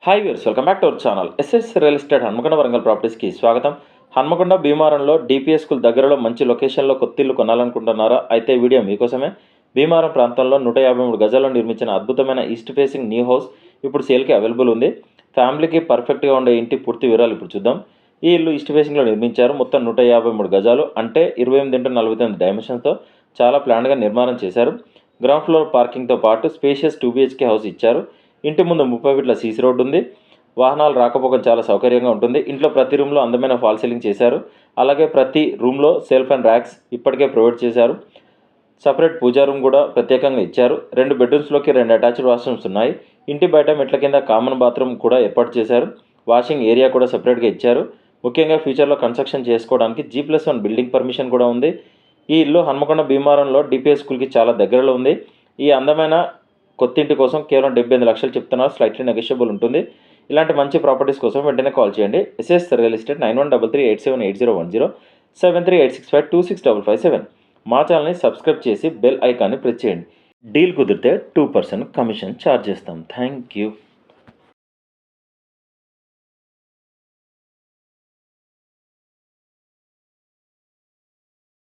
Hi viewers, welcome back to our channel. SS real estate Hanamkonda Warangal ప్రాపర్టీస్కి స్వాగతం. Hanamkonda భీమారంలో DPS school దగ్గరలో మంచి లొకేషన్లో కొత్తిల్లు కొనాలనుకుంటున్నారా? అయితే ఈ వీడియో మీకోసమే. భీమారం ప్రాంతంలో 153 గజాల్లో నిర్మించిన అద్భుతమైన ఈస్ట్ ఫేసింగ్ న్యూ హౌస్ ఇప్పుడు సేల్కి అవైలబుల్ ఉంది. ఫ్యామిలీకి పర్ఫెక్ట్గా ఉండే ఇంటి పూర్తి వివరాలు ఇప్పుడు చూద్దాం. ఈ ఇల్లు ఈస్ట్ ఫేసింగ్లో నిర్మించారు. మొత్తం 153 గజాలు అంటే 28x49 డైమెన్షన్స్తో చాలా ప్లాన్గా నిర్మాణం చేశారు. గ్రౌండ్ ఫ్లోర్ పార్కింగ్తో పాటు స్పేషియస్ 2 BHK హౌస్ ఇచ్చారు. ఇంటి ముందు 30 ఫీట్ల సీసీ రోడ్డు ఉంది. వాహనాలు రాకపోకం చాలా సౌకర్యంగా ఉంటుంది. ఇంట్లో ప్రతి రూమ్లో అందమైన ఫాల్ సీలింగ్ చేశారు. అలాగే ప్రతి రూమ్లో సెల్ఫ్ అండ్ ర్యాక్స్ ఇప్పటికే ప్రొవైడ్ చేశారు. సపరేట్ పూజా రూమ్ కూడా ప్రత్యేకంగా ఇచ్చారు. 2 బెడ్రూమ్స్లోకి 2 అటాచ్డ్ వాష్రూమ్స్ ఉన్నాయి. ఇంటి బయట మెట్ల కింద కామన్ బాత్రూమ్ కూడా ఏర్పాటు చేశారు. వాషింగ్ ఏరియా కూడా సపరేట్గా ఇచ్చారు. ముఖ్యంగా ఫ్యూచర్లో కన్స్ట్రక్షన్ చేసుకోవడానికి G+1 బిల్డింగ్ పర్మిషన్ కూడా ఉంది. ఈ ఇల్లు హన్మకొండ భీమారంలో డిపిఎస్ స్కూల్కి చాలా దగ్గరలో ఉంది. ఈ అందమైన కొత్తింటి కోసం కేవలం 78 లక్షలు చెప్తున్నారు. స్లైట్లీ నెగోషియబుల్ ఉంటుంది. ఇలాంటి మంచి ప్రాపర్టీస్ కోసం వెంటనే కాల్ చేయండి. SS real estate 9133878010 7386526557. మా ఛానల్ని సబ్స్క్రైబ్ చేసి బెల్ ఐకాన్ని ప్రెస్ చేయండి. డీల్ కుదిరితే 2% కమిషన్ ఛార్జ్ చేస్తాం. Thank you.